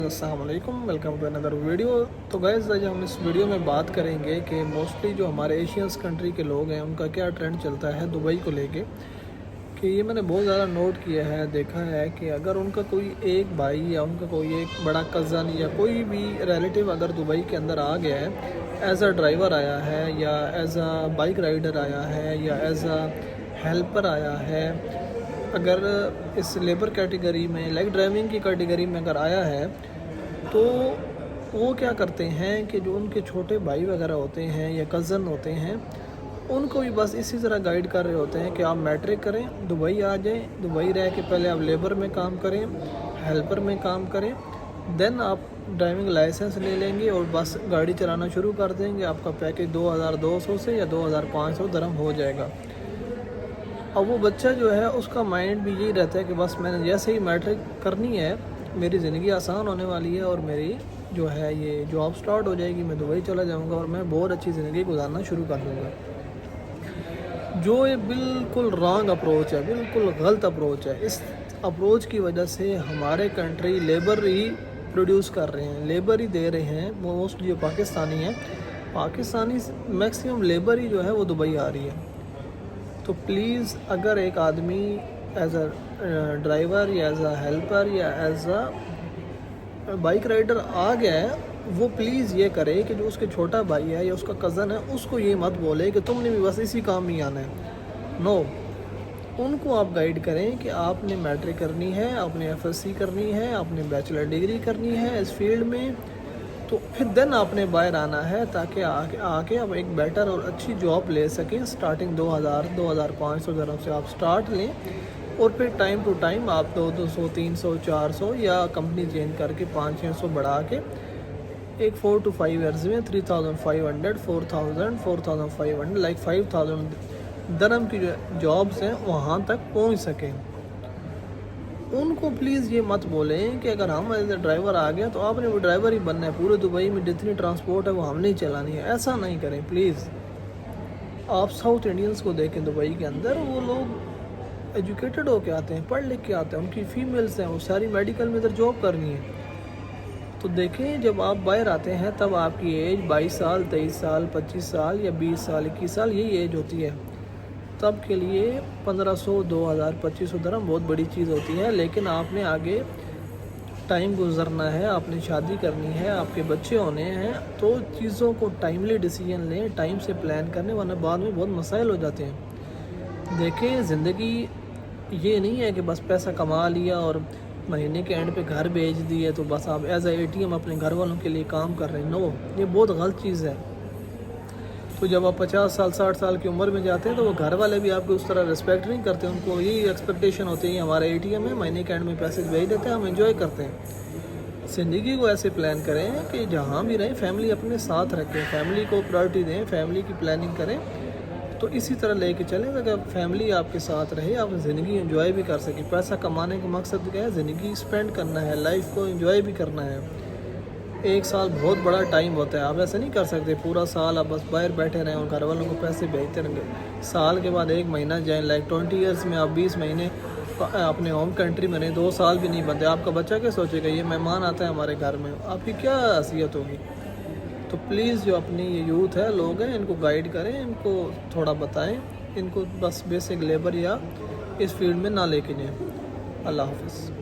अस्सलाम वालेकुम, welcome to another video. तो गाइस आज हम इस वीडियो में बात करेंगे कि मोस्टली जो हमारे एशियंस कंट्री के लोग हैं उनका क्या ट्रेंड चलता है दुबई को लेके। कि ये मैंने बहुत ज़्यादा नोट किया है, देखा है कि अगर उनका कोई एक भाई या उनका कोई एक बड़ा कज़न या कोई भी रिलेटिव अगर दुबई के अंदर आ गया है, एज अ ड्राइवर आया है या एज अ बाइक राइडर आया है या एज अ हेल्पर आया है, अगर इस लेबर कैटेगरी में लाइक ड्राइविंग की कैटेगरी में अगर आया है, तो वो क्या करते हैं कि जो उनके छोटे भाई वगैरह होते हैं या कज़न होते हैं उनको भी बस इसी तरह गाइड कर रहे होते हैं कि आप मैट्रिक करें, दुबई आ जाएं, दुबई रह के पहले आप लेबर में काम करें, हेल्पर में काम करें, देन आप ड्राइविंग लाइसेंस ले लेंगे और बस गाड़ी चलाना शुरू कर देंगे। आपका पैकेज 2200 से या 2500 दरम हो जाएगा। अब वो बच्चा जो है उसका माइंड भी यही रहता है कि बस मैंने जैसे ही मैट्रिक करनी है मेरी ज़िंदगी आसान होने वाली है और मेरी जो है ये जॉब स्टार्ट हो जाएगी, मैं दुबई चला जाऊंगा और मैं बहुत अच्छी ज़िंदगी गुजारना शुरू कर दूंगा। जो ये बिल्कुल रॉन्ग अप्रोच है, बिल्कुल गलत अप्रोच है। इस अप्रोच की वजह से हमारे कंट्री लेबर ही प्रोड्यूस कर रहे हैं, लेबर ही दे रहे हैं। मोस्ट जो पाकिस्तानी मैक्सिमम लेबर ही जो है वो दुबई आ रही है। तो प्लीज़ अगर एक आदमी एज अ ड्राइवर या एज अ हेल्पर या एज अ बाइक राइडर आ गया है, वो प्लीज़ ये करे कि जो उसके छोटा भाई है या उसका कज़न है उसको ये मत बोले कि तुमने भी बस इसी काम में आना है। नो, उनको आप गाइड करें कि आपने मैट्रिक करनी है, आपने एफएससी करनी है, आपने बैचलर डिग्री करनी है इस फील्ड में, तो फिर देन आपने बाहर आना है ताकि आके आप एक बेटर और अच्छी जॉब ले सकें। स्टार्टिंग 2500 दरम से आप स्टार्ट लें और फिर टाइम टू टाइम आप 200, 300, 400 या कंपनी चेंज करके 500-600 बढ़ा के एक 4 to 5 ईयर्स में 3500, 4000, 4500 लाइक 5000 दरम की जो जॉब्स हैं वहाँ तक पहुँच सकें। उनको प्लीज़ ये मत बोलें कि अगर हम एज ए ड्राइवर आ गए तो आपने वो ड्राइवर ही बनना है, पूरे दुबई में जितनी ट्रांसपोर्ट है वो हमने ही चलानी है। ऐसा नहीं करें प्लीज़। आप साउथ इंडियंस को देखें दुबई के अंदर, वो लोग एजुकेटेड होके आते हैं, पढ़ लिख के आते हैं, उनकी फ़ीमेल्स हैं, वो सारी मेडिकल में इधर जॉब करनी है। तो देखें जब आप बाहर आते हैं तब आपकी एज 22 साल, 23 साल, 25 साल या 20 साल, 21 साल यही एज होती है। तब के लिए 1500, 2000, 2500 दरम बहुत बड़ी चीज़ होती है। लेकिन आपने आगे टाइम गुजरना है, आपने शादी करनी है, आपके बच्चे होने हैं, तो चीज़ों को टाइमली डिसीजन लें, टाइम से प्लान करने, वरना बाद में बहुत मसाइल हो जाते हैं। देखें ज़िंदगी ये नहीं है कि बस पैसा कमा लिया और महीने के एंड पे घर भेज दिए तो बस आप एज ए ATM अपने घर वालों के लिए काम कर रहे हैं। नो, ये बहुत गलत चीज़ है। तो जब आप 50 साल 60 साल की उम्र में जाते हैं तो वो घर वाले भी आपको उस तरह रिस्पेक्ट नहीं करते। उनको यही एक्सपेक्टेशन होती है हमारा ATM है, महीने के एंड में पैसे भेज देते हैं, हम एंजॉय करते हैं। ज़िंदगी को ऐसे प्लान करें कि जहाँ भी रहें फैमिली अपने साथ रखें, फैमिली को प्रायोरिटी दें, फैमिली की प्लानिंग करें। तो इसी तरह लेके चलें ताकि फैमिली आपके साथ रहे, आप ज़िंदगी एंजॉय भी कर सकें। पैसा कमाने का मकसद क्या है? ज़िंदगी स्पेंड करना है, लाइफ को एंजॉय भी करना है। एक साल बहुत बड़ा टाइम होता है, आप ऐसे नहीं कर सकते पूरा साल आप बस बाहर बैठे रहें और घर वालों को पैसे भेजते रहेंगे। साल के बाद 1 महीना जाए, लाइक 20 ईयर्स में आप 20 महीने अपने होम कंट्री में रहें, 2 साल भी नहीं बनते। आपका बच्चा क्या सोचेगा? ये मेहमान आता है हमारे घर में, आपकी क्या हैसियत होगी? तो प्लीज़ जो अपनी ये यूथ है, लोग हैं, इनको गाइड करें, इनको थोड़ा बताएं, इनको बस बेसिक लेबर या इस फील्ड में ना लेके जाएं। अल्लाह हाफ़िज़।